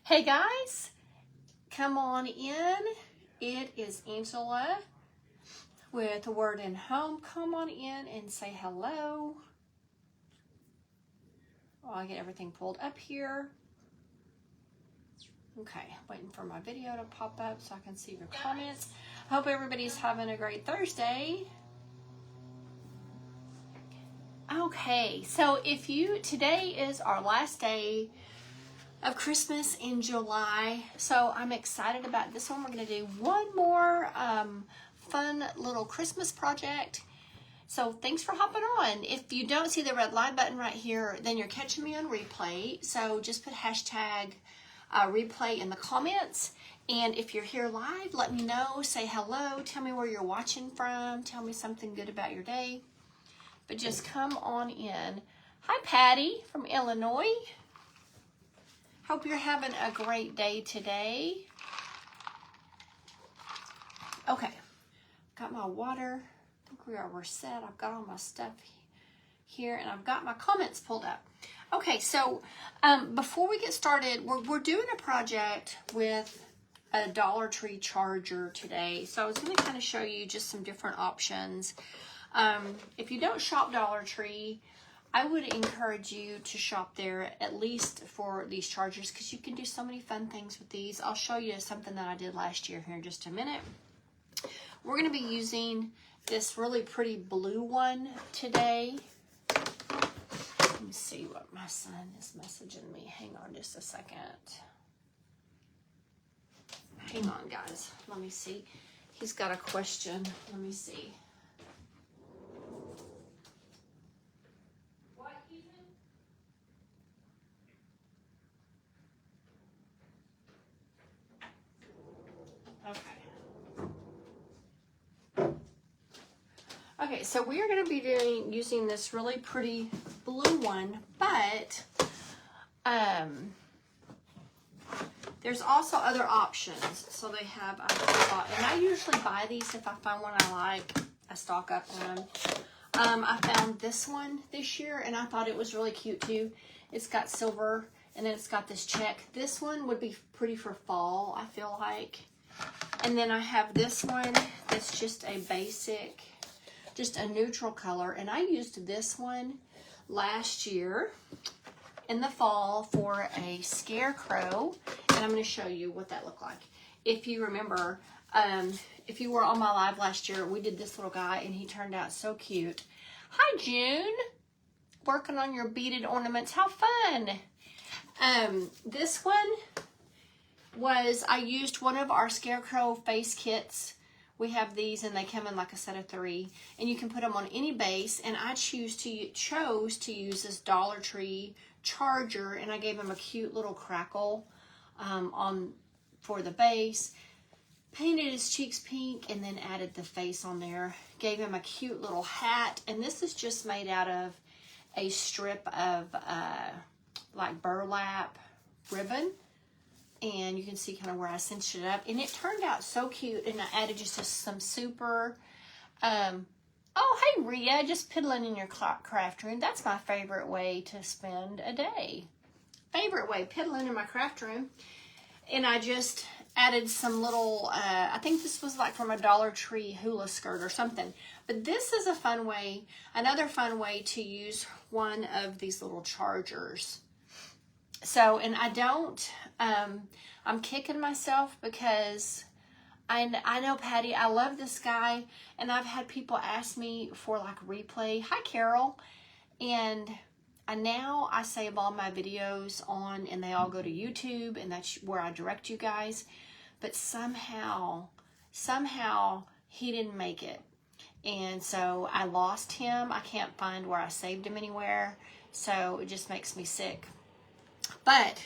Hey guys, come on in. It is Angela with a Word in Home. Come on in and say hello. While I get everything pulled up here. Okay, waiting for my video to pop up so I can see your comments. I hope everybody's having a great Thursday. Okay, so today is our last day of Christmas in July, so I'm excited about this one. We're going to do one more fun little Christmas project. So thanks for hopping on. If you don't see the red light button right here, then you're catching me on replay. So just put hashtag replay in the comments. And if you're here live, let me know. Say hello. Tell me where you're watching from. Tell me something good about your day. But just come on in. Hi, Patty from Illinois. Hope you're having a great day today. Okay, got my water. I think we're set. I've got all my stuff here, and I've got my comments pulled up. Okay, so before we get started, we're doing a project with a Dollar Tree charger today. So I was going to kind of show you just some different options. If you don't shop Dollar Tree, I would encourage you to shop there at least for these chargers because you can do so many fun things with these. I'll show you something that I did last year here in just a minute. We're going to be using this really pretty blue one today. Let me see what my son is messaging me. Hang on just a second. Hang on, guys. Let me see. He's got a question. Let me see. Okay, so we are going to be using this really pretty blue one, but there's also other options. So they have, and I usually buy these if I find one I like. I stock up on them. I found this one this year, and I thought it was really cute too. It's got silver, and then it's got this check. This one would be pretty for fall, I feel like. And then I have this one that's just a basic, just a neutral color, and I used this one last year in the fall for a scarecrow, and I'm going to show you what that looked like. If you remember, if you were on my live last year, we did this little guy, and he turned out so cute. Hi, June. Working on your beaded ornaments. How fun. This one was, I used one of our scarecrow face kits. We have these, and they come in like a set of 3, and you can put them on any base. And I chose to use this Dollar Tree charger, and I gave him a cute little crackle for the base. Painted his cheeks pink, and then added the face on there. Gave him a cute little hat, and this is just made out of a strip of like burlap ribbon. And you can see kind of where I cinched it up. And it turned out so cute. And I added just some super... oh, hey, Rhea. Just piddling in your craft room. That's my favorite way to spend a day. Favorite way, piddling in my craft room. And I just added some little... I think this was like from a Dollar Tree hula skirt or something. But this is a fun way, another fun way to use one of these little chargers. So, and I don't, I'm kicking myself because I know, Patty, I love this guy, and I've had people ask me for like replay. Hi, Carol. And now I save all my videos on, and they all go to YouTube, and that's where I direct you guys. But somehow he didn't make it. And so I lost him. I can't find where I saved him anywhere. So it just makes me sick. But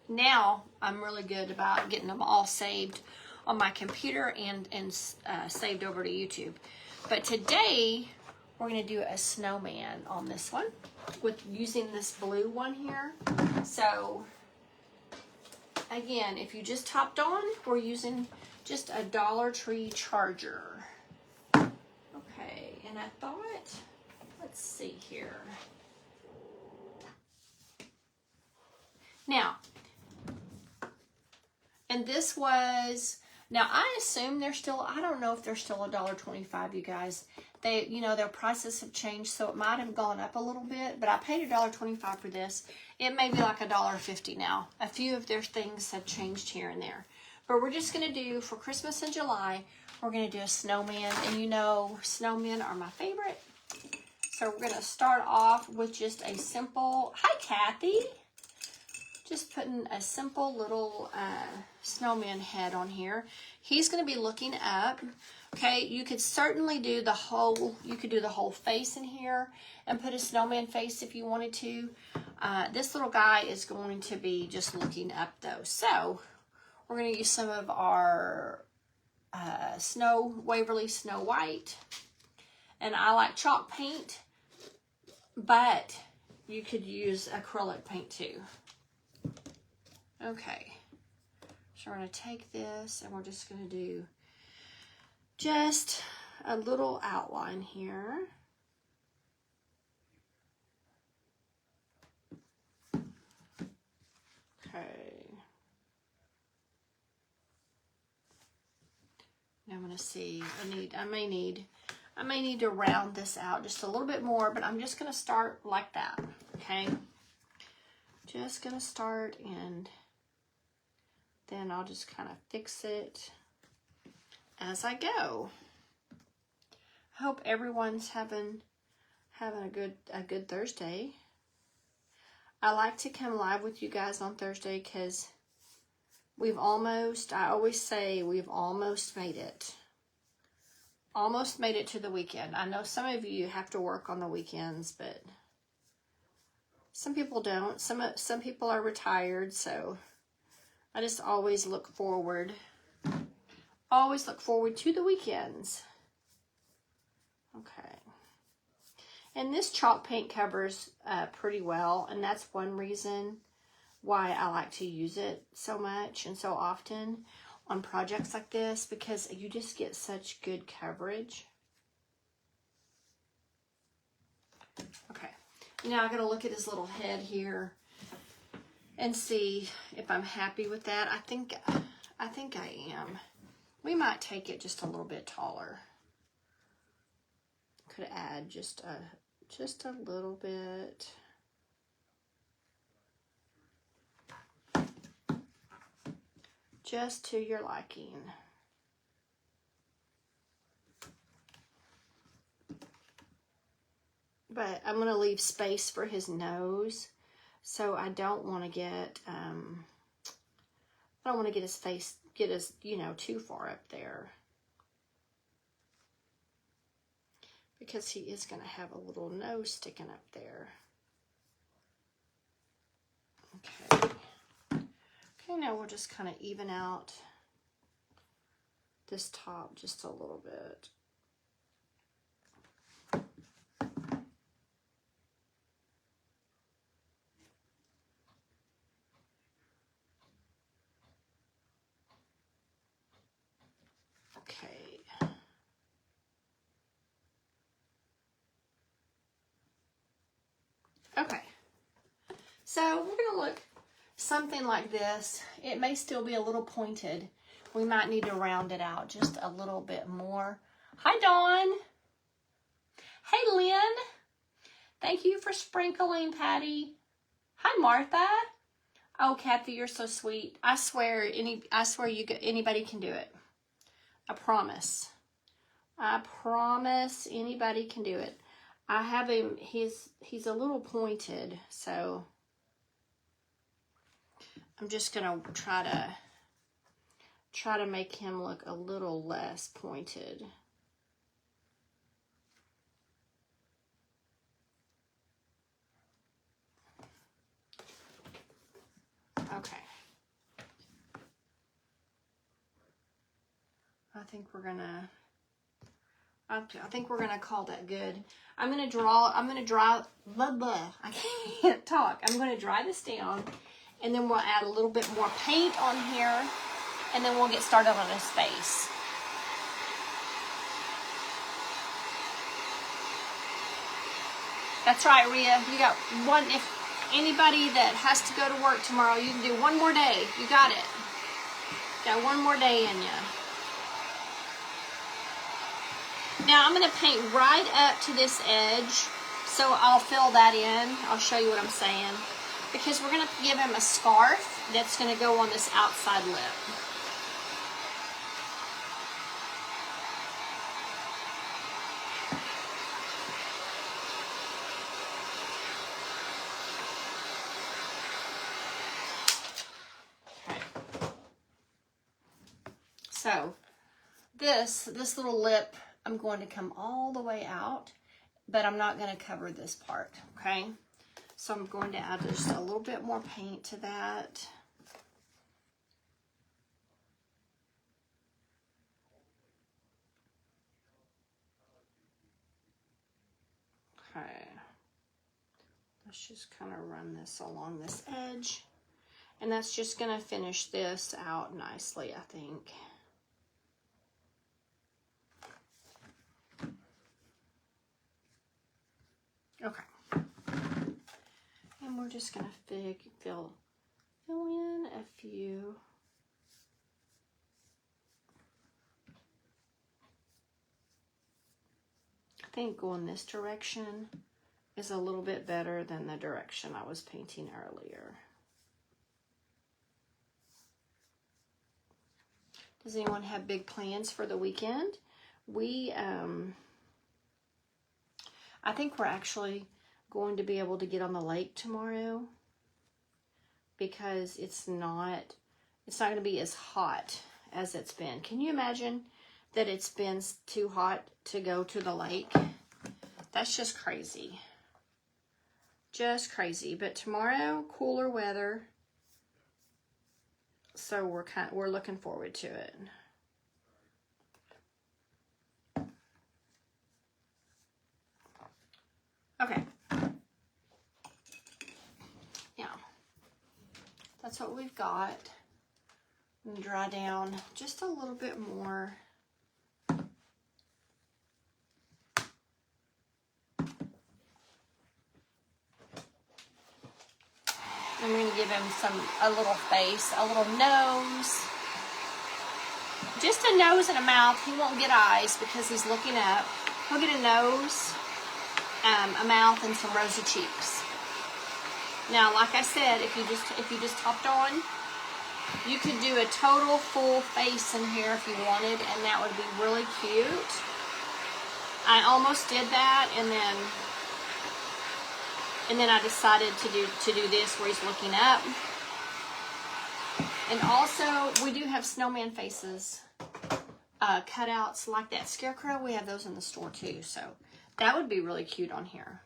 now I'm really good about getting them all saved on my computer and saved over to YouTube. But today we're going to do a snowman on this one with using this blue one here. So again, if you just hopped on, we're using just a Dollar Tree charger. Okay, and I thought, let's see here. Now, And this was, now I assume they're still, I don't know if they're still $1.25, you guys. They, you know, their prices have changed, so it might have gone up a little bit, but I paid $1.25 for this. It may be like $1.50 now. A few of their things have changed here and there. But we're just going to do, for Christmas in July, we're going to do a snowman. And you know, snowmen are my favorite. So we're going to start off with just a simple, hi Kathy. Just putting a simple little snowman head on here. He's going to be looking up. Okay, you could certainly do the whole, you could do the whole face in here and put a snowman face if you wanted to. This little guy is going to be just looking up though. So we're going to use some of our Waverly Snow White. And I like chalk paint, but you could use acrylic paint too. Okay, so we're going to take this and we're just going to do just a little outline here. Okay. Now I'm going to see, I may need to round this out just a little bit more, but I'm just going to start like that, okay? Just going to start and then I'll just kind of fix it as I go. I hope everyone's having a good Thursday. I like to come live with you guys on Thursday because I always say we've almost made it. Almost made it to the weekend. I know some of you have to work on the weekends, but some people don't. Some people are retired, so I just always look forward. Always look forward to the weekends. Okay. And this chalk paint covers pretty well, and that's one reason why I like to use it so much and so often on projects like this, because you just get such good coverage. Okay. Now I'm going to look at his little head here and see if I'm happy with that. I think I am. We might take it just a little bit taller. Could add just a little bit. Just to your liking. But I'm going to leave space for his nose. So I don't want to get, his face, too far up there. Because he is going to have a little nose sticking up there. Okay. Okay, now we'll just kind of even out this top just a little bit. Okay. Okay. So we're going to look something like this. It may still be a little pointed. We might need to round it out just a little bit more. Hi, Dawn. Hey, Lynn. Thank you for sprinkling, Patty. Hi, Martha. Oh, Kathy, you're so sweet. I swear anybody can do it. I promise. I promise anybody can do it. I have him, he's a little pointed, so I'm just gonna try to make him look a little less pointed. Okay. I think we're gonna call that good. I'm gonna dry, blah, blah. I can't talk. I'm gonna dry this down, and then we'll add a little bit more paint on here, and then we'll get started on his face. That's right, Rhea. You got one. If anybody that has to go to work tomorrow, you can do one more day. You got it. Got one more day in you. Now I'm going to paint right up to this edge, so I'll fill that in. I'll show you what I'm saying. Because we're going to give him a scarf that's going to go on this outside lip. So this little lip, I'm going to come all the way out, but I'm not going to cover this part, okay? So I'm going to add just a little bit more paint to that. Okay. Let's just kind of run this along this edge. And that's just going to finish this out nicely, I think. Okay. And we're just going to fill in a few. I think going this direction is a little bit better than the direction I was painting earlier. Does anyone have big plans for the weekend? I think we're actually going to be able to get on the lake tomorrow because it's not going to be as hot as it's been. Can you imagine that it's been too hot to go to the lake? That's just crazy. Just crazy. But tomorrow, cooler weather. So we're looking forward to it. Okay. Now, that's what we've got. And dry down just a little bit more. I'm going to give him a little face, a little nose. Just a nose and a mouth. He won't get eyes because he's looking up. He'll get a nose, a mouth, and some rosy cheeks. Now, like I said, if you just hopped on, you could do a total full face in here if you wanted, and that would be really cute. I almost did that, and then I decided to do this where he's looking up. And also, we do have snowman faces, cutouts like that scarecrow. We have those in the store too, so that would be really cute on here.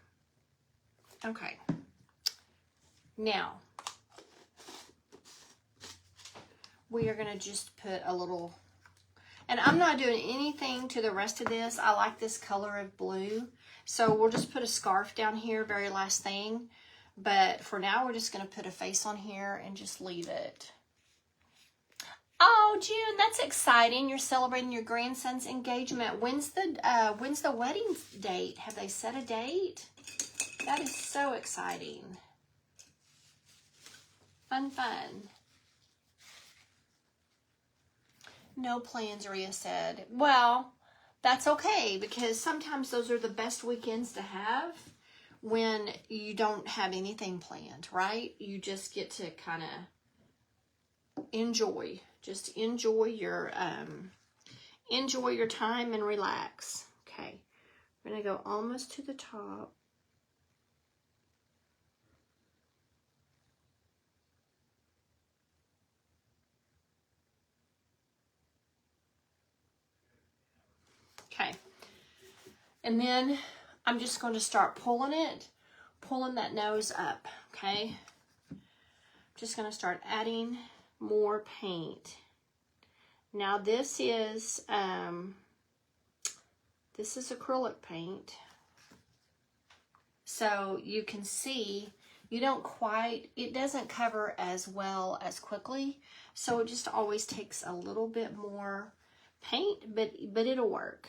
Okay. Now, we are going to just put a little, and I'm not doing anything to the rest of this. I like this color of blue. So we'll just put a scarf down here, very last thing. But for now, we're just going to put a face on here and just leave it. Oh, June, that's exciting. You're celebrating your grandson's engagement. When's the wedding date? Have they set a date? That is so exciting. Fun. No plans, Rhea said. Well, that's okay, because sometimes those are the best weekends to have when you don't have anything planned, right? You just get to kind of enjoy. Just enjoy your time and relax. Okay, we're going to go almost to the top. Okay, and then I'm just going to start pulling that nose up, okay? Just going to start adding more paint. Now this is acrylic paint. So you can see it doesn't cover as well as quickly. So it just always takes a little bit more paint, but it'll work.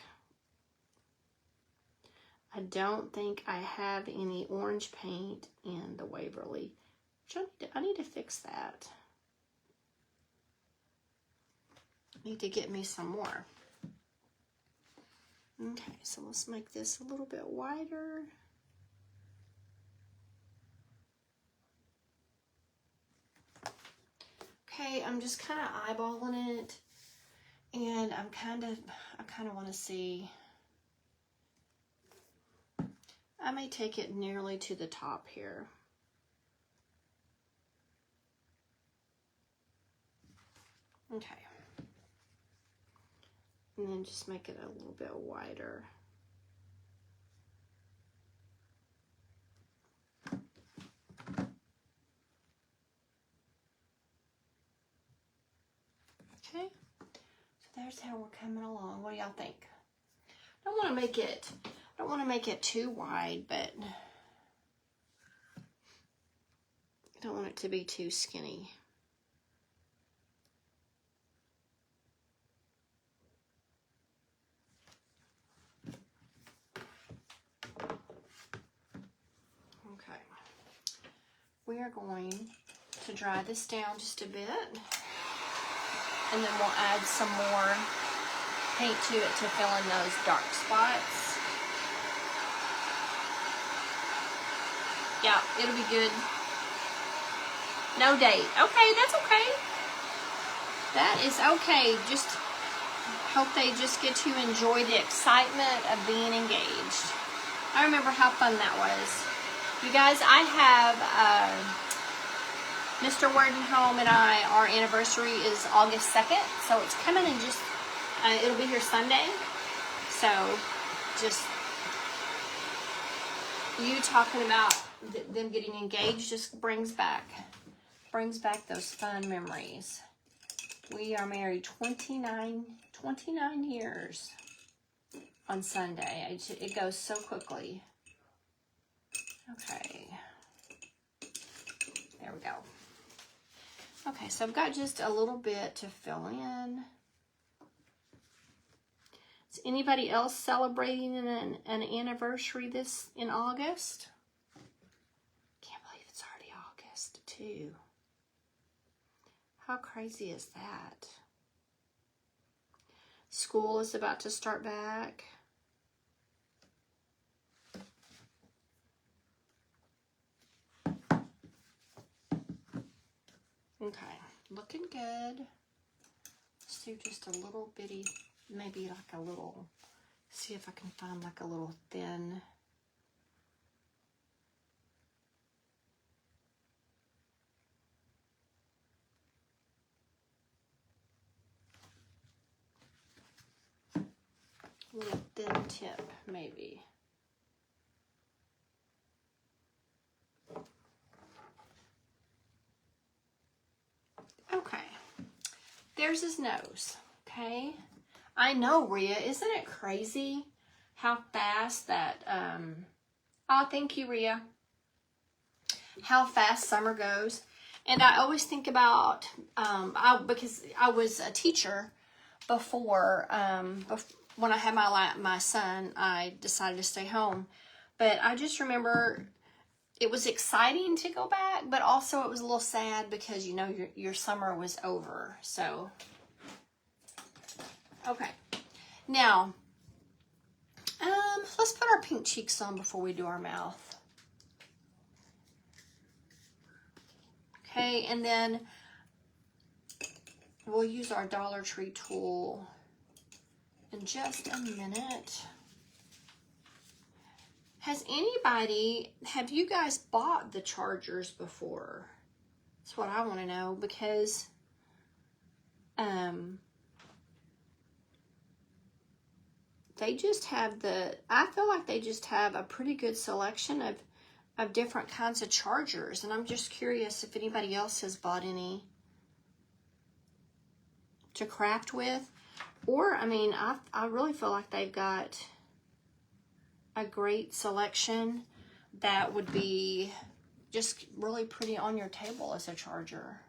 I don't think I have any orange paint in the Waverly. I need to fix that. Need to get me some more. Okay, so let's make this a little bit wider. Okay, I'm just kind of eyeballing it, and I kind of want to see. I may take it nearly to the top here. Okay. And then just make it a little bit wider. Okay, so there's how we're coming along. What do y'all think? I don't want to make it too wide, but I don't want it to be too skinny. Okay, we are going to dry this down just a bit, and then we'll add some more paint to it to fill in those dark spots. Yeah, it'll be good. No date. Okay, that's okay. That is okay. Just hope they just get to enjoy the excitement of being engaged. I remember how fun that was. You guys, I have Mr. Wordenholm and our anniversary is August 2nd, so it's coming in just, it'll be here Sunday. So just you talking about them getting engaged just brings back those fun memories. We are married 29 years on Sunday. It goes so quickly. Okay. There we go. Okay, so I've got just a little bit to fill in. Is anybody else celebrating an anniversary in August? Can't believe it's already August, too. How crazy is that? School is about to start back. Okay, looking good. Let's do just a little bitty, maybe like a little, see if I can find like a little thin. Little thin tip, maybe. Okay, there's his nose, okay? I know, Rhea, isn't it crazy how fast that, oh, thank you, Rhea. How fast summer goes. And I always think about, because I was a teacher before, when I had my son, I decided to stay home. But I just remember it was exciting to go back, but also it was a little sad because, you know, your summer was over. So, okay. Now, let's put our pink cheeks on before we do our mouth. Okay, and then we'll use our Dollar Tree tool in just a minute. Have you guys bought the chargers before? That's what I want to know, because they just have I feel like they just have a pretty good selection of different kinds of chargers, and I'm just curious if anybody else has bought any to craft with. Or, I mean, I really feel like they've got a great selection that would be just really pretty on your table as a charger.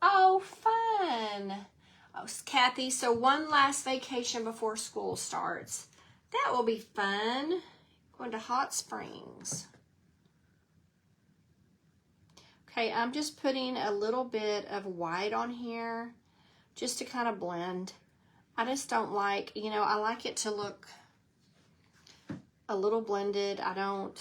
Oh, fun. Oh, Kathy, so one last vacation before school starts. That will be fun. Going to Hot Springs. Okay, I'm just putting a little bit of white on here just to kind of blend. I just don't like, you know, I like it to look a little blended. I don't,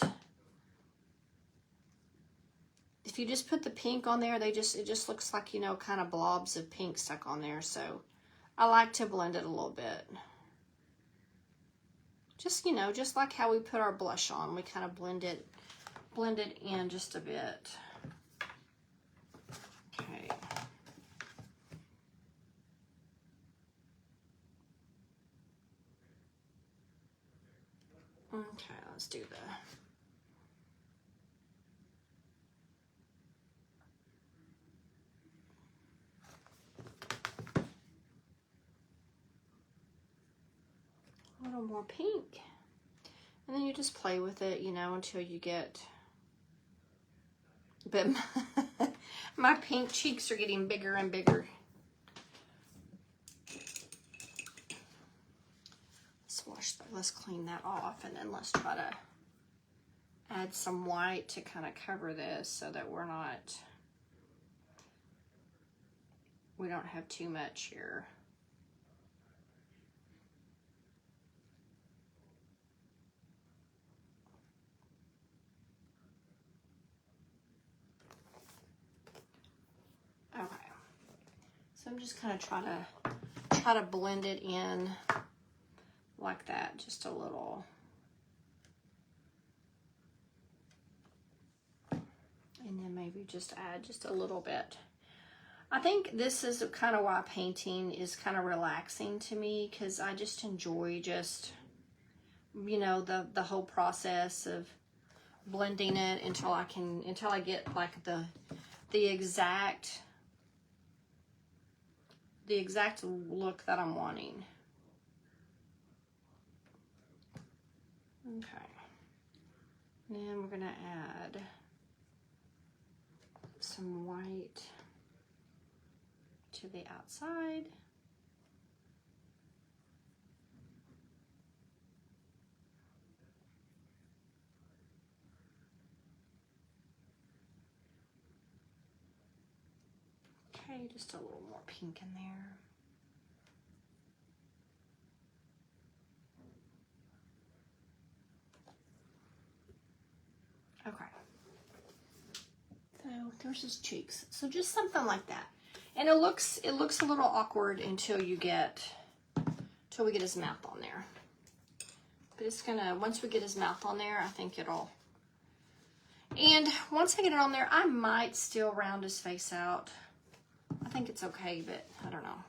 if you just put the pink on there, it just looks like, you know, kind of blobs of pink stuck on there. So I like to blend it a little bit. Just, you know, just like how we put our blush on, we kind of blend it in just a bit. Okay. Okay, let's do a little more pink. And then you just play with it, you know, until you get, but my pink cheeks are getting bigger and bigger. Let's clean that off, and then let's try to add some white to kind of cover this so that we don't have too much here. Okay, so I'm just kind of try to blend it in like that, just a little. And then maybe just add just a little bit. I think this is kind of why painting is kind of relaxing to me, because I just enjoy just, you know, the whole process of blending it until I get like the exact look that I'm wanting. Okay. And then we're gonna add some white to the outside. Okay, just a little more pink in there. Okay. So there's his cheeks. So just something like that. And it looks a little awkward until we get his mouth on there. But it's gonna, once we get his mouth on there, I think it'll, and once I get it on there, I might still round his face out. I think it's okay, but I don't know.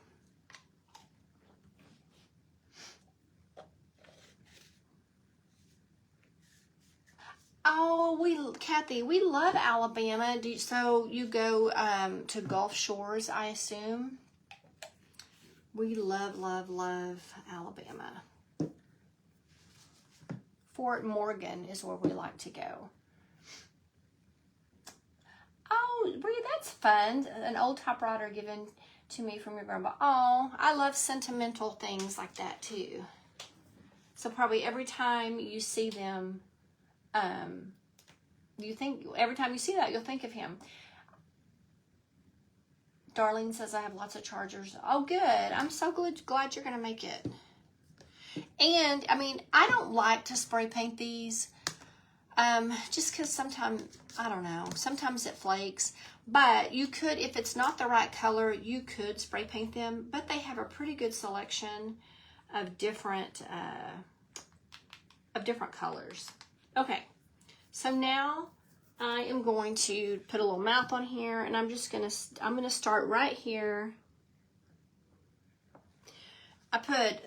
Oh, Kathy, we love Alabama. So you go to Gulf Shores, I assume? We love, love, love Alabama. Fort Morgan is where we like to go. Oh, Bria, that's fun. An old typewriter given to me from your grandpa. Oh, I love sentimental things like that too. So probably every time you see them, every time you see that, you'll think of him. Darlene says, I have lots of chargers. Oh, good. I'm so glad you're going to make it. And, I mean, I don't like to spray paint these. Just because sometimes, I don't know, sometimes it flakes. But you could, if it's not the right color, you could spray paint them. But they have a pretty good selection of different colors. Okay, so now I am going to put a little mouth on here, and I'm gonna start right here.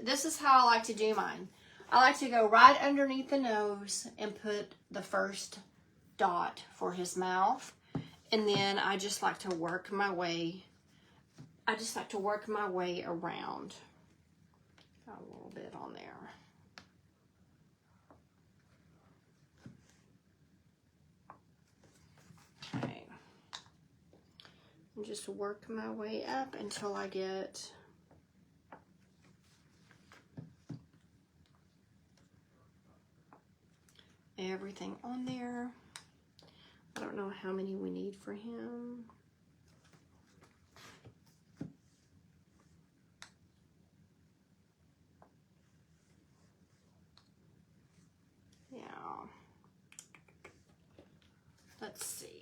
This is how I like to do mine. I like to go right underneath the nose and put the first dot for his mouth. And then I just like to work my way. Around. Got a little bit on there. Okay. And just work my way up until I get everything on there that don't know how many we need for him. Yeah. Let's see.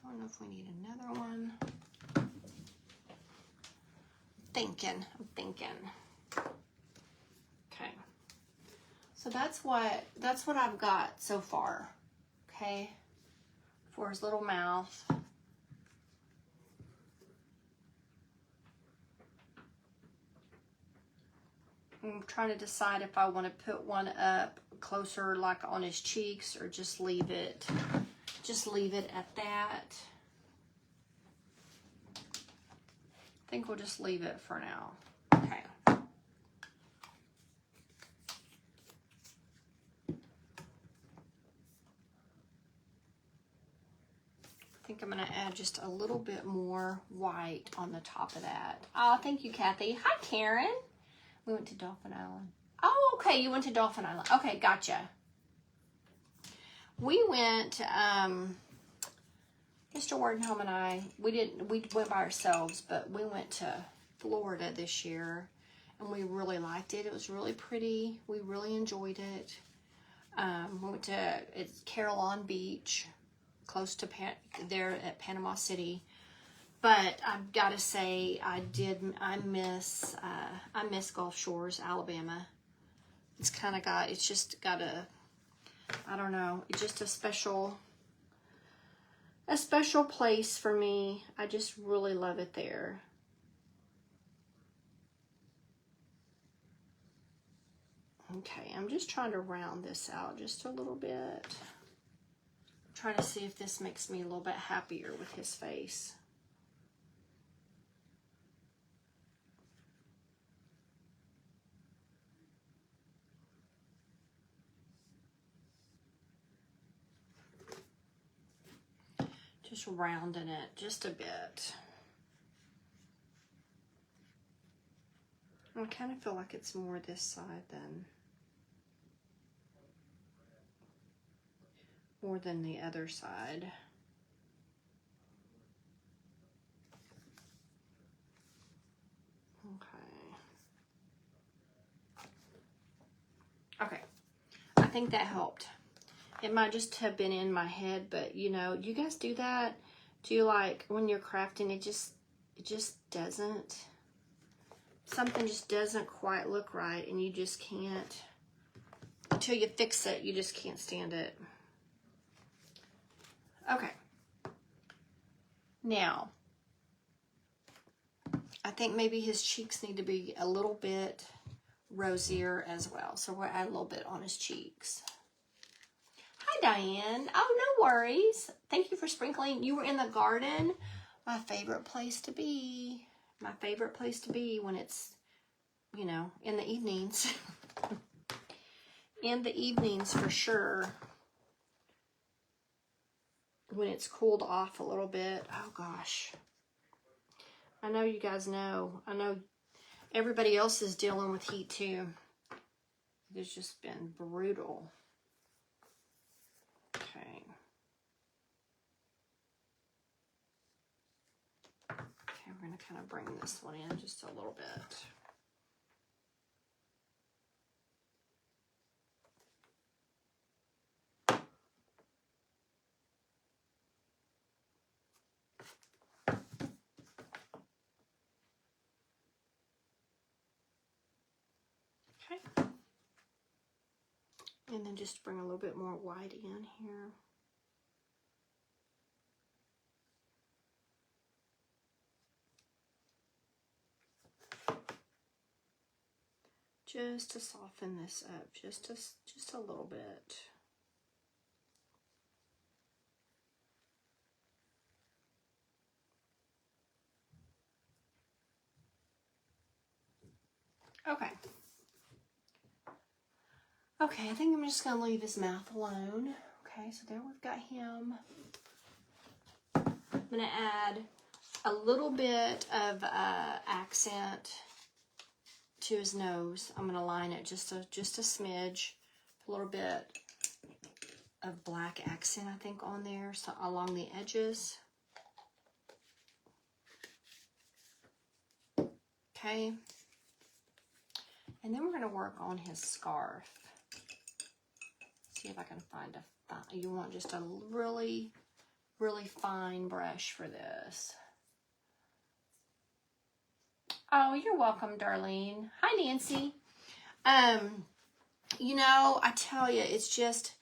Don't know if we need another one. I'm thinking. Okay. So that's what I've got so far. Okay. For his little mouth. I'm trying to decide if I want to put one up closer, like on his cheeks, or just leave it at that. I think we'll just leave it for now. Okay. I think I'm going to add just a little bit more white on the top of that. Oh, thank you, Kathy. Hi, Karen. We went to Dolphin Island. Oh, okay. You went to Dolphin Island. Okay, gotcha. We went, Mr. Wardenholm and I, we went by ourselves, but we went to Florida this year, and we really liked it. It was really pretty. We really enjoyed it. We went to, it's Carillon Beach, close to there at Panama City. But I've got to say, I miss Gulf Shores, Alabama. It's just got a, I don't know, it's just a special place for me. I just really love it there. Okay, I'm just trying to round this out just a little bit. I'm trying to see if this makes me a little bit happier with his face. Just rounding it just a bit. I kind of feel like it's more this side more than the other side. Okay, I think that helped. It might just have been in my head, but you know, you guys do that? Do you, like, when you're crafting, it just doesn't, something just doesn't quite look right, and you just can't, until you fix it, you just can't stand it. Okay. Now, I think maybe his cheeks need to be a little bit rosier as well. So we'll add a little bit on his cheeks. Hi, Diane. Oh, no worries. Thank you for sprinkling. You were in the garden. My favorite place to be. My favorite place to be when it's, you know, in the evenings. In the evenings for sure. When it's cooled off a little bit. Oh, gosh. I know you guys know. I know everybody else is dealing with heat too. It's just been brutal. Okay. Okay, we're going to kind of bring this one in just a little bit. Okay. And then just bring a little bit more white in here. Just to soften this up, just a little bit. Okay. Okay, I think I'm just going to leave his mouth alone. Okay, so there we've got him. I'm going to add a little bit of accent to his nose. I'm going to line it just a smidge, a little bit of black accent, I think, on there, so along the edges. Okay. And then we're going to work on his scarf. See if I can find you want just a really, really fine brush for this. Oh, you're welcome, Darlene. Hi, Nancy. You know, I tell you, it's just,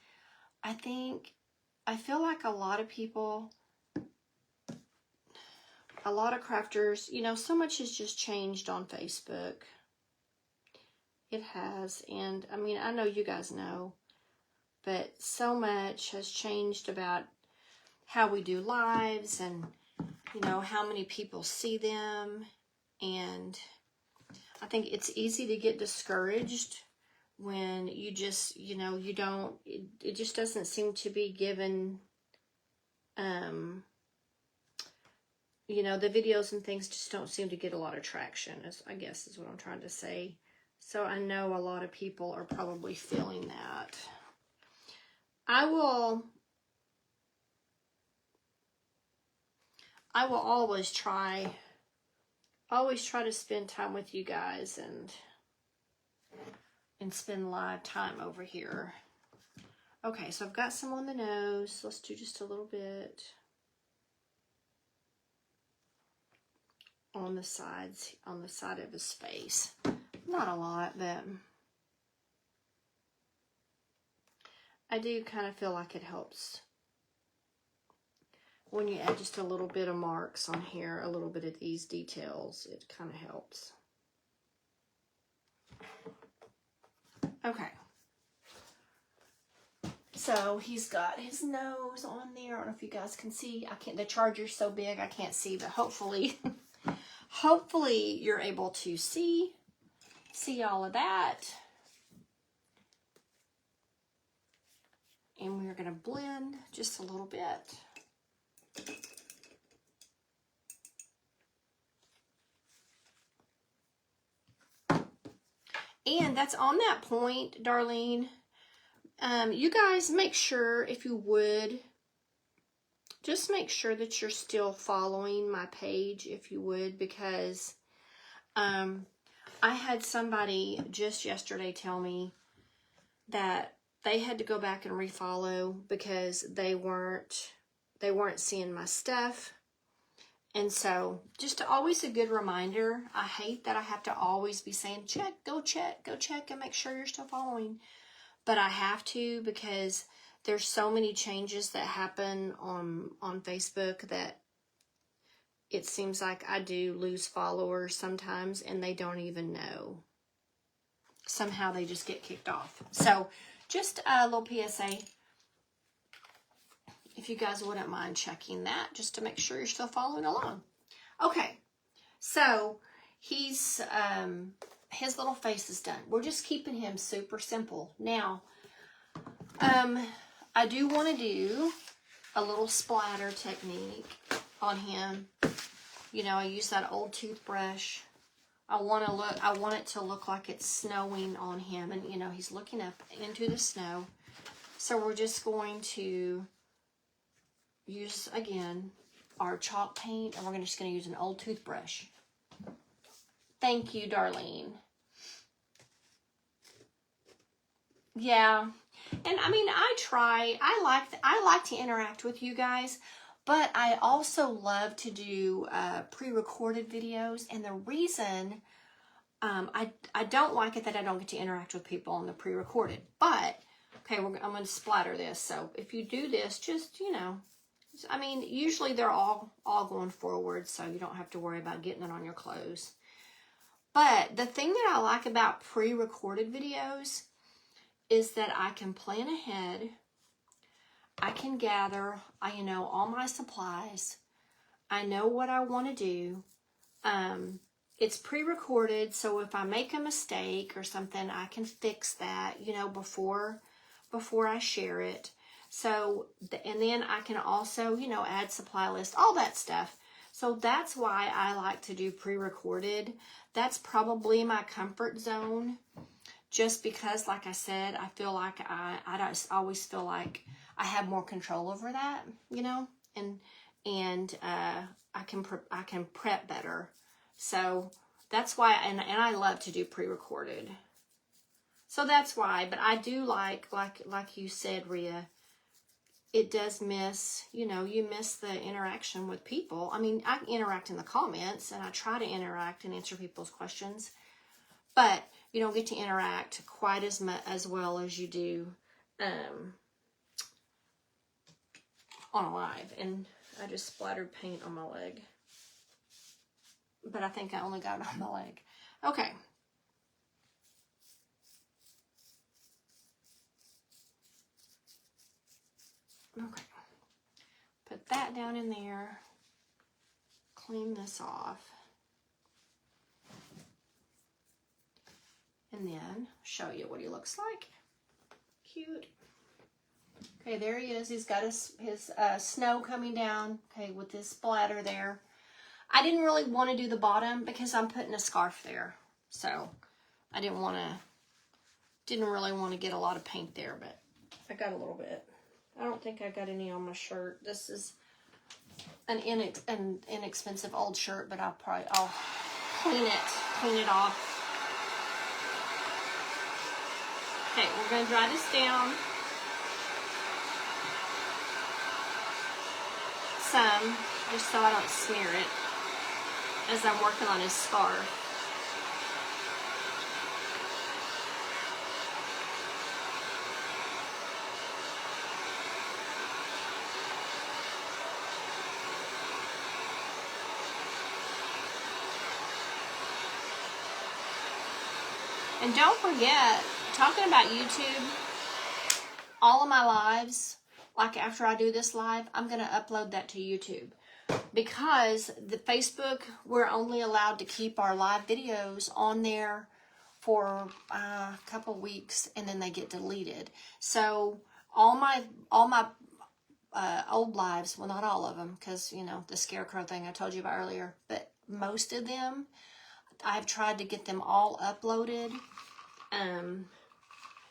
I feel like a lot of people, a lot of crafters, you know, so much has just changed on Facebook. It has. And I mean, I know you guys know, but so much has changed about how we do lives and, you know, how many people see them. And I think it's easy to get discouraged when you just, you know, you don't, it just doesn't seem to be given, you know, the videos and things just don't seem to get a lot of traction, I guess is what I'm trying to say. So I know a lot of people are probably feeling that. I will always try to spend time with you guys and spend live time over here. Okay, so I've got some on the nose. Let's do just a little bit on the sides, on the side of his face. Not a lot, but I do kind of feel like it helps when you add just a little bit of marks on here, a little bit of these details. It kind of helps. Okay. So he's got his nose on there. I don't know if you guys can see. The charger's so big I can't see, but hopefully, hopefully you're able to see all of that. And we're going to blend just a little bit. And that's on that point, Darlene. You guys make sure, if you would, just make sure that you're still following my page, if you would, because I had somebody just yesterday tell me that they had to go back and refollow because they weren't seeing my stuff. And so, just always a good reminder. I hate that I have to always be saying, go check, and make sure you're still following. But I have to, because there's so many changes that happen on Facebook that it seems like I do lose followers sometimes, and they don't even know. Somehow they just get kicked off. So, just a little PSA. If you guys wouldn't mind checking that, just to make sure you're still following along. Okay, so he's, his little face is done. We're just keeping him super simple. Now, I do want to do a little splatter technique on him. You know, I use that old toothbrush. I want it to look like it's snowing on him, and you know, he's looking up into the snow. So we're just going to use, again, our chalk paint, and we're just going to use an old toothbrush. Thank you, Darlene. Yeah. And I mean, I like to interact with you guys, but I also love to do pre-recorded videos. And the reason I don't like it that I don't get to interact with people on the pre-recorded. But, okay, I'm going to splatter this. So if you do this, just, you know, I mean, usually they're all going forward, so you don't have to worry about getting it on your clothes. But the thing that I like about pre-recorded videos is that I can plan ahead. I can gather, you know, all my supplies. I know what I want to do. It's pre-recorded, so if I make a mistake or something, I can fix that, you know, before I share it. So, and then I can also, you know, add supply list, all that stuff. So that's why I like to do pre-recorded. That's probably my comfort zone. Just because, like I said, I feel like I always feel like I have more control over that, you know, and I can prep better. So that's why, and I love to do pre-recorded. So that's why. But I do like you said, Rhea, it does miss, you know, you miss the interaction with people. I mean, I interact in the comments, and I try to interact and answer people's questions, but you don't get to interact quite as well as you do on a live. And I just splattered paint on my leg, but I think I only got it on my leg. Okay. Okay. Put that down in there. Clean this off. And then show you what he looks like. Cute. Okay, there he is. He's got his snow coming down. Okay, with this splatter there. I didn't really want to do the bottom because I'm putting a scarf there. So I didn't really want to get a lot of paint there, but I got a little bit. I don't think I got any on my shirt. This is an inexpensive old shirt, but I'll clean it off. Okay, we're going to dry this down some, just so I don't smear it as I'm working on his scarf. And don't forget, talking about YouTube, all of my lives, like after I do this live, I'm going to upload that to YouTube. Because the Facebook, we're only allowed to keep our live videos on there for a couple weeks, and then they get deleted. So all my old lives, well, not all of them, because, you know, the scarecrow thing I told you about earlier, but most of them, I've tried to get them all uploaded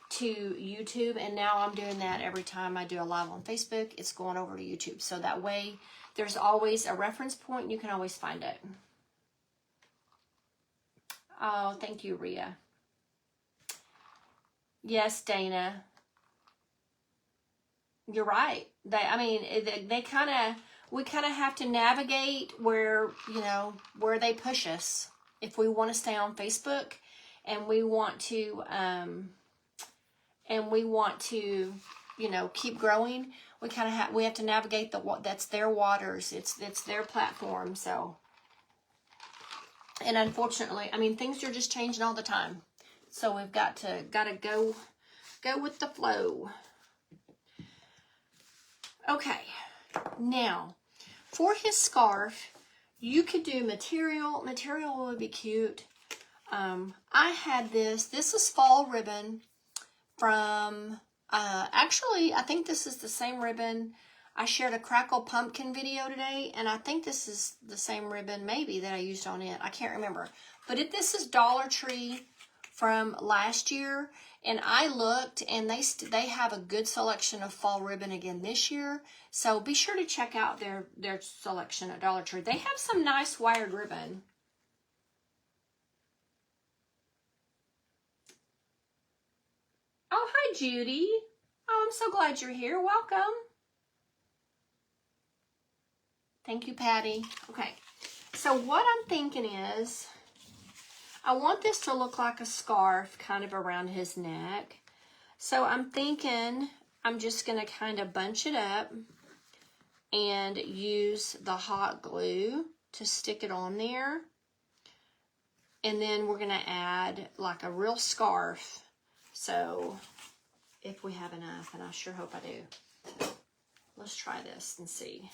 to YouTube, and now I'm doing that every time I do a live on Facebook. It's going over to YouTube, so that way there's always a reference point, and you can always find it. Oh, thank you, Rhea. Yes, Dana. You're right. We kind of have to navigate where, you know, where they push us. If we want to stay on Facebook and we want to, you know, keep growing, we have to navigate that's their waters. It's their platform. So, and unfortunately, I mean, things are just changing all the time. So we've got to go with the flow. Okay. Now, for his scarf, you could do material. Material would be cute. I had this is fall ribbon from, actually, I think this is the same ribbon. I shared a Crackle Pumpkin video today, and I think this is the same ribbon, maybe, that I used on it. I can't remember. But this is Dollar Tree from last year, and I looked, and they have a good selection of fall ribbon again this year. So be sure to check out their selection at Dollar Tree. They have some nice wired ribbon. Oh, hi, Judy. Oh, I'm so glad you're here. Welcome. Thank you, Patty. Okay, so what I'm thinking is, I want this to look like a scarf kind of around his neck. So I'm thinking I'm just going to kind of bunch it up and use the hot glue to stick it on there. And then we're going to add like a real scarf. So if we have enough, and I sure hope I do. Let's try this and see.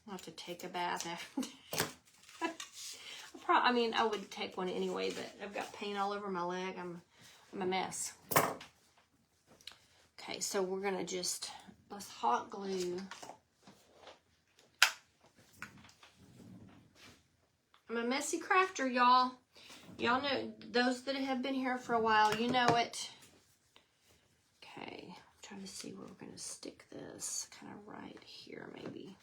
I'll have to take a bath after. I would take one anyway, but I've got paint all over my leg. I'm a mess. Okay, so we're gonna let's hot glue I'm a messy crafter, y'all. Y'all know, those that have been here for a while, you know it. Okay, I'm trying to see where we're going to stick this. Kind of right here, maybe.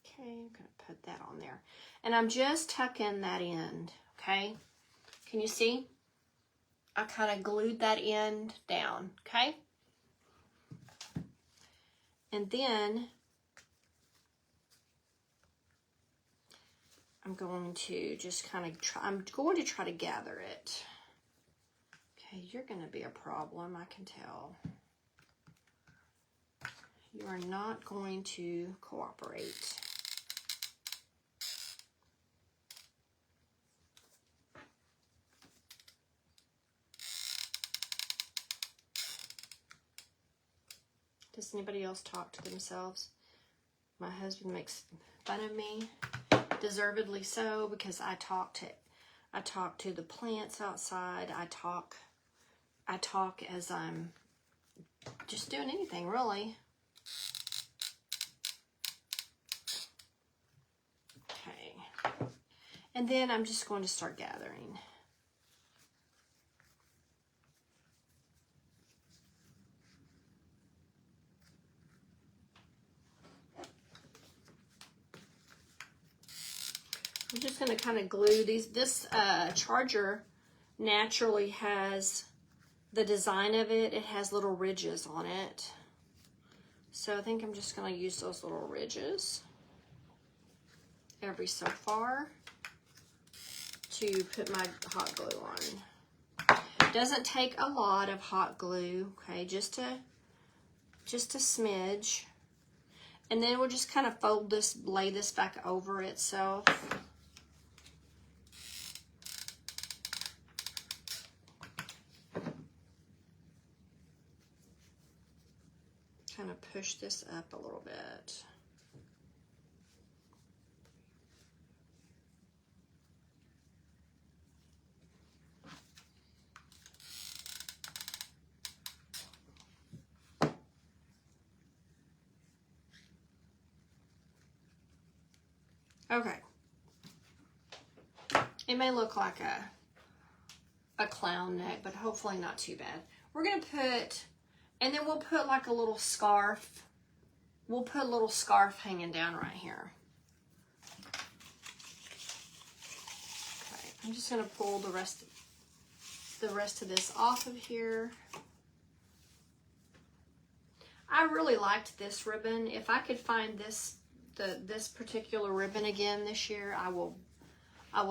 Okay, I'm going to put that on there. And I'm just tucking that end, okay? Can you see? I kind of glued that end down, okay? And then I'm going to just kind of try, I'm going to try to gather it. Okay, you're going to be a problem, I can tell. You are not going to cooperate. Does anybody else talk to themselves? My husband makes fun of me, deservedly so, because I talk to the plants outside. I talk as I'm just doing anything, really. Okay. And then I'm just going to start gathering. I'm just going to kind of glue these. This charger naturally has the design of it. It has little ridges on it. So I think I'm just going to use those little ridges every so far to put my hot glue on. It doesn't take a lot of hot glue, okay, just a smidge. And then we'll just kind of fold this, lay this back over itself. Kind of push this up a little bit. Okay. It may look like a clown neck, but hopefully not too bad. We're going to put, and then we'll put like a little scarf. We'll put a little scarf hanging down right here. Okay, I'm just going to pull the rest of this off of here. I really liked this ribbon. If I could find this particular ribbon again this year, I will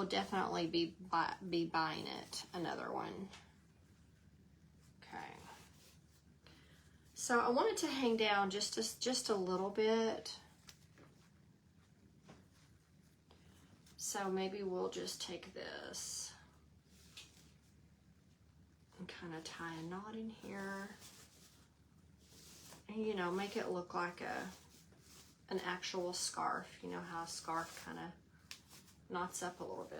definitely be buying it, another one. Okay. So I want it to hang down just a little bit. So maybe we'll just take this and kind of tie a knot in here. And, you know, make it look like an actual scarf. You know how a scarf kind of knots up a little bit.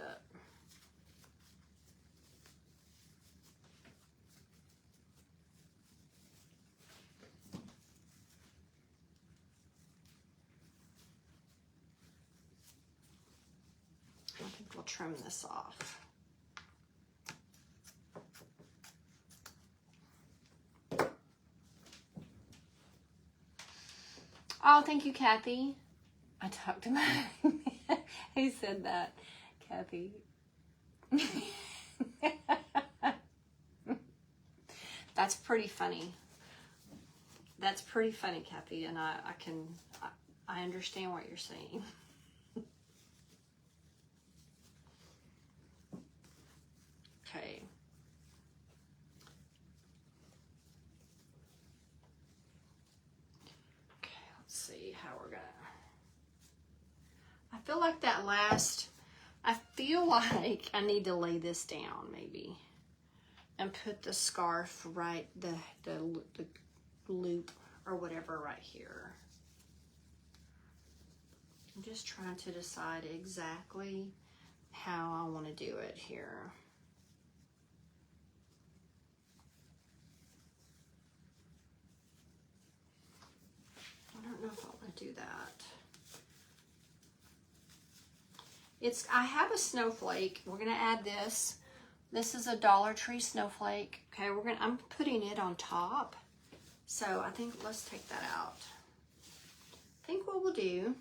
I think we'll trim this off. Oh, thank you, Kathy. I talked to my... Who said that? Kathy. That's pretty funny. That's pretty funny, Kathy, and I understand what you're saying. Okay. Okay, let's see how we're gonna... I feel like that last... I feel like I need to lay this down, maybe. And put the scarf right, the loop or whatever right here. I'm just trying to decide exactly how I want to do it here. I have a snowflake. We're gonna add this. This is a Dollar Tree snowflake. Okay, I'm putting it on top. So I think let's take that out. I think what we'll do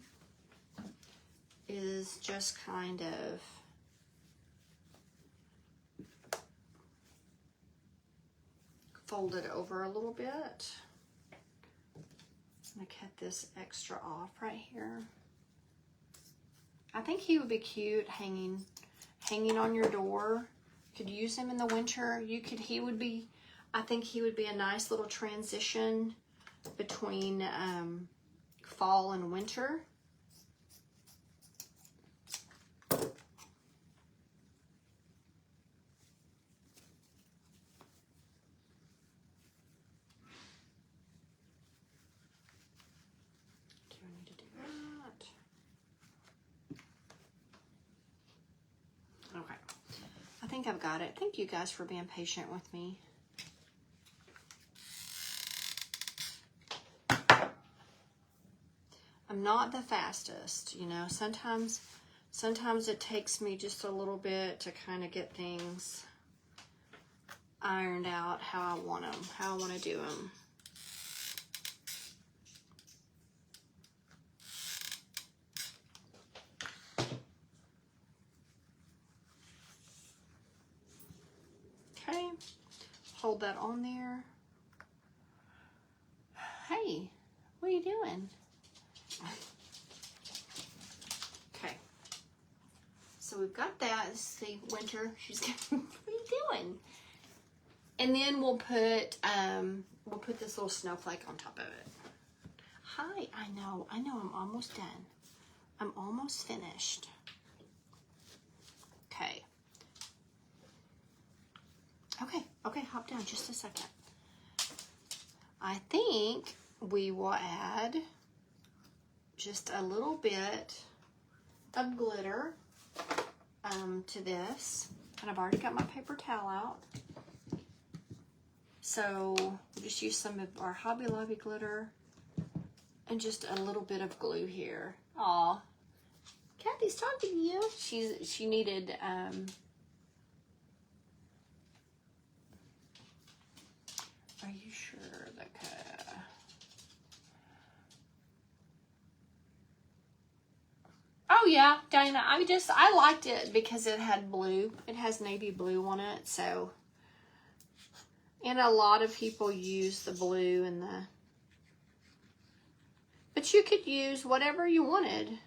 is just kind of fold it over a little bit. I'm gonna cut this extra off right here. I think he would be cute hanging on your door. You could use him in the winter. I think he would be a nice little transition between fall and winter. Okay, I think I've got it. Thank you guys for being patient with me. I'm not the fastest, you know. Sometimes it takes me just a little bit to kind of get things ironed out how I want them, how I want to do them. Okay, hold that on there. Hey, what are you doing? Okay, so we've got that. This is the winter. She's going, what are you doing? And then we'll put this little snowflake on top of it. Hi, I know, I'm almost done. I'm almost finished. Okay. Okay, hop down just a second. I think we will add just a little bit of glitter to this. And I've already got my paper towel out. So we'll just use some of our Hobby Lobby glitter and just a little bit of glue here. Aw, Kathy's talking to you. She needed are you sure that oh yeah, Diana, I liked it because it had blue. It has navy blue on it, so. And a lot of people use the blue and but you could use whatever you wanted.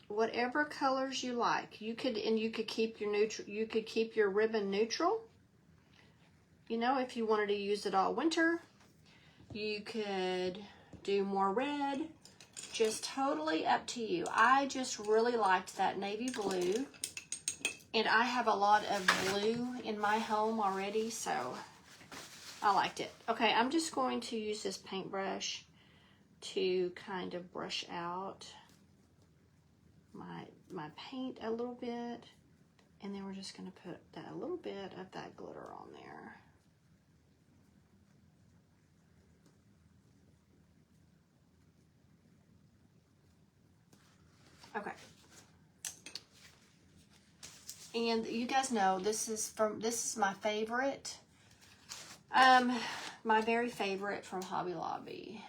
Whatever colors you like. You could keep your neutral, you could keep your ribbon neutral. You know, if you wanted to use it all winter, you could do more red. Just totally up to you. I just really liked that navy blue. And I have a lot of blue in my home already, so I liked it. Okay, I'm just going to use this paintbrush to kind of brush out my paint a little bit. And then we're just going to put a little bit of that glitter on there. Okay. And you guys know this is my favorite. My very favorite from Hobby Lobby.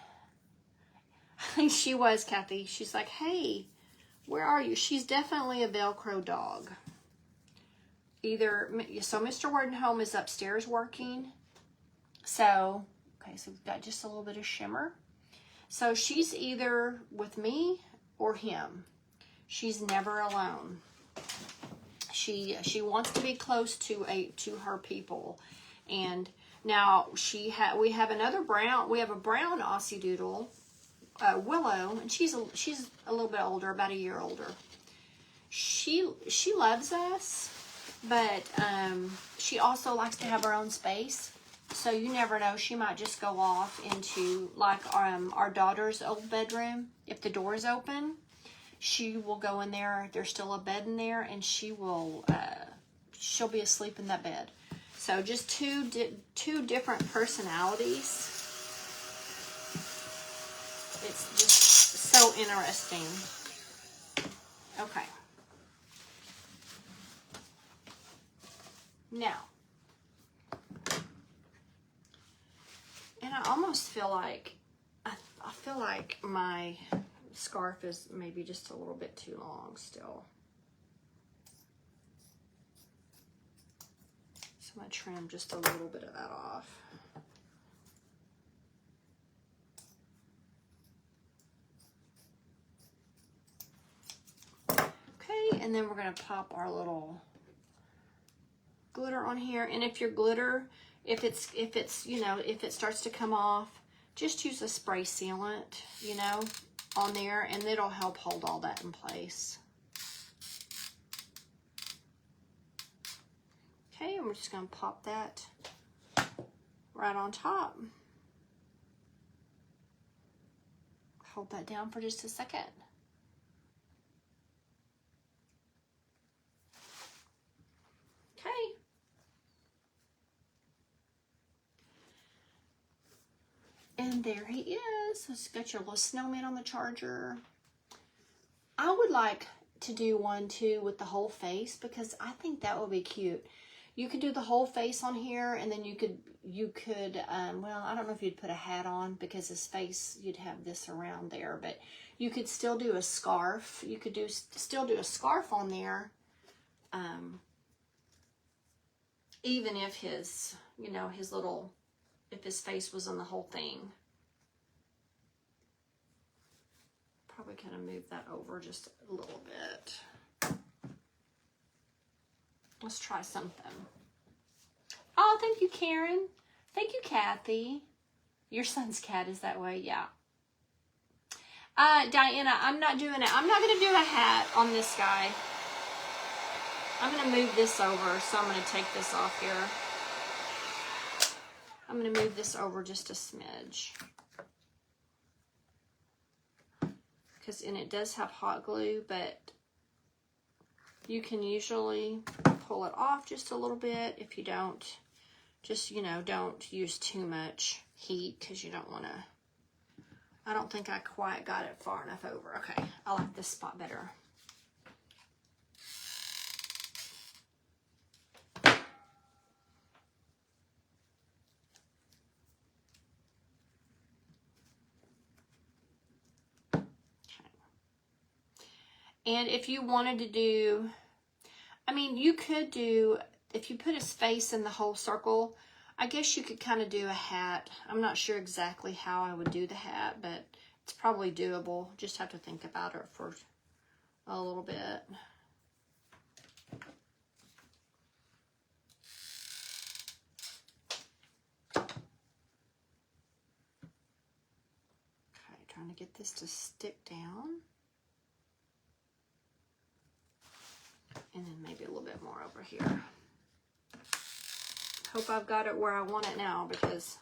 She was, Kathy. She's like, hey, where are you? She's definitely a Velcro dog. So Mr. Wardenholm is upstairs working. So, okay, so we've got just a little bit of shimmer. So she's either with me or him. She's never alone. She wants to be close to her people. And now we have a brown Aussie Doodle, Willow, and she's a little bit older, about a year older. She loves us, but she also likes to have her own space. So you never know, she might just go off into like our daughter's old bedroom. If the door is open, she will go in there. There's still a bed in there, and she'll be asleep in that bed. So just two different personalities. It's just So interesting. Okay. Now, and I almost feel like, I feel like my scarf is maybe just a little bit too long still. So I'm going to trim just a little bit of that off. Okay, and then we're going to pop our little glitter on here. And if your glitter, if it's, you know, if it starts to come off, just use a spray sealant, you know, on there, and it'll help hold all that in place. Okay, and we're just going to pop that right on top. Hold that down for just a second. Okay. And there he is. So it's got your little snowman on the charger. I would like to do one too with the whole face, because I think that would be cute. You could do the whole face on here, and then you could well, I don't know if you'd put a hat on, because his face, you'd have this around there, but you could still do a scarf. You could still do a scarf on there, even if his, you know, his little, if his face was on the whole thing. Probably kind of move that over just a little bit. Let's try something. Oh, thank you, Karen. Thank you, Kathy. Your son's cat is that way, yeah. Diana, I'm not doing it. I'm not going to do a hat on this guy. I'm going to move this over, so I'm going to take this off here. I'm going to move this over just a smidge. And it does have hot glue, but you can usually pull it off just a little bit. If you don't, just, you know, don't use too much heat, because you don't want to. I don't think I quite got it far enough over. Okay, I like this spot better. And if you wanted to do, I mean, you could do, if you put his face in the whole circle, I guess you could kind of do a hat. I'm not sure exactly how I would do the hat, but it's probably doable. Just have to think about it for a little bit. Okay, trying to get this to stick down. And then maybe a little bit more over here. Hope I've got it where I want it now, because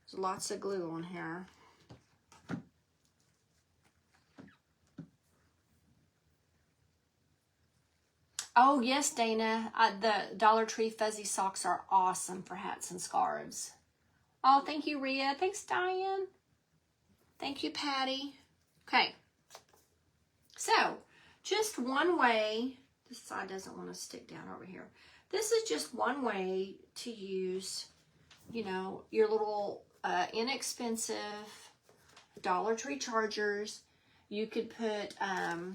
there's lots of glue on here. Oh, yes, Dana. The Dollar Tree fuzzy socks are awesome for hats and scarves. Oh, thank you, Rhea. Thanks, Diane. Thank you, Patty. Okay. So, just one way, this side doesn't want to stick down over here. This is just one way to use, you know, your little inexpensive Dollar Tree chargers. You could put, I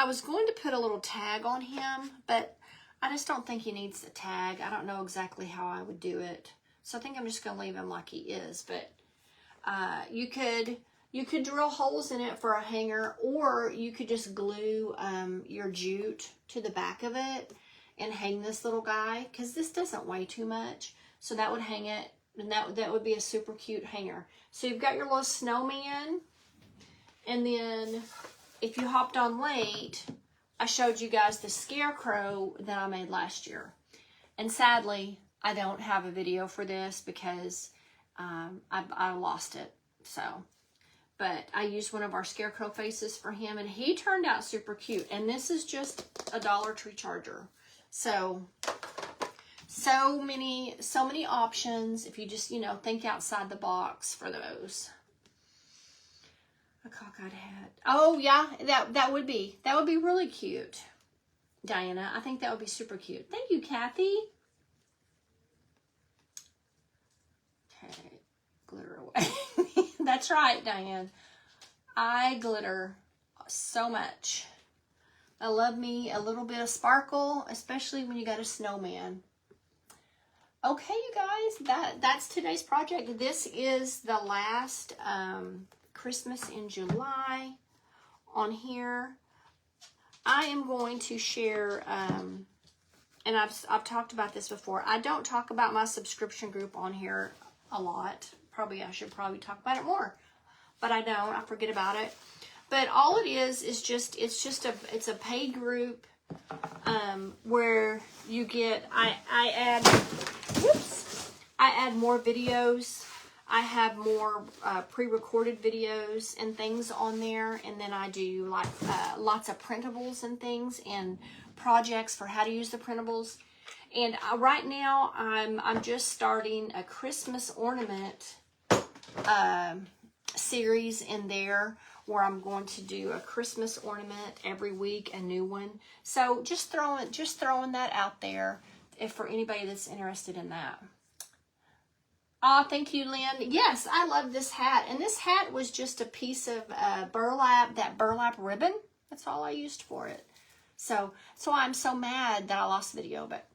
was going to put a little tag on him, but I just don't think he needs the tag. I don't know exactly how I would do it. So I think I'm just going to leave him like he is, but you could drill holes in it for a hanger, or you could just glue your jute to the back of it and hang this little guy, because this doesn't weigh too much. So that would hang it, and that would be a super cute hanger. So you've got your little snowman, and then if you hopped on late, I showed you guys the scarecrow that I made last year. And sadly, I don't have a video for this because I lost it. So, but I used one of our scarecrow faces for him, and he turned out super cute. And this is just a Dollar Tree charger. So So many options if you just, you know, think outside the box for those. A cockeyed hat. Oh yeah, that would be really cute, Diana. I think that would be super cute. Thank you, Kathy. Okay, glitter away. That's right, Diane. I glitter so much. I love me a little bit of sparkle, especially when you got a snowman. Okay, you guys, that's today's project. This is the last Christmas in July on here. I am going to share, and I've talked about this before. I don't talk about my subscription group on here a lot. I should probably talk about it more, but I don't. I forget about it. But all it is it's a paid group where you get I add more videos. I have more pre-recorded videos and things on there, and then I do like lots of printables and things and projects for how to use the printables. And right now I'm just starting a Christmas ornament series in there where I'm going to do a Christmas ornament every week, a new one. So just throwing that out there if for anybody that's interested in that. Oh, thank you, Lynn. Yes, I love this hat. And this hat was just a piece of burlap ribbon. That's all I used for it. So I'm so mad that I lost the video, but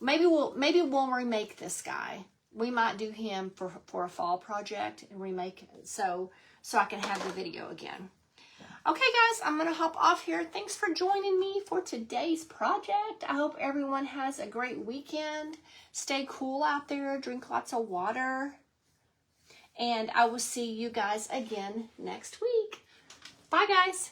maybe we'll remake this guy. We might do him for a fall project and remake it so I can have the video again. Okay, guys, I'm going to hop off here. Thanks for joining me for today's project. I hope everyone has a great weekend. Stay cool out there. Drink lots of water. And I will see you guys again next week. Bye, guys.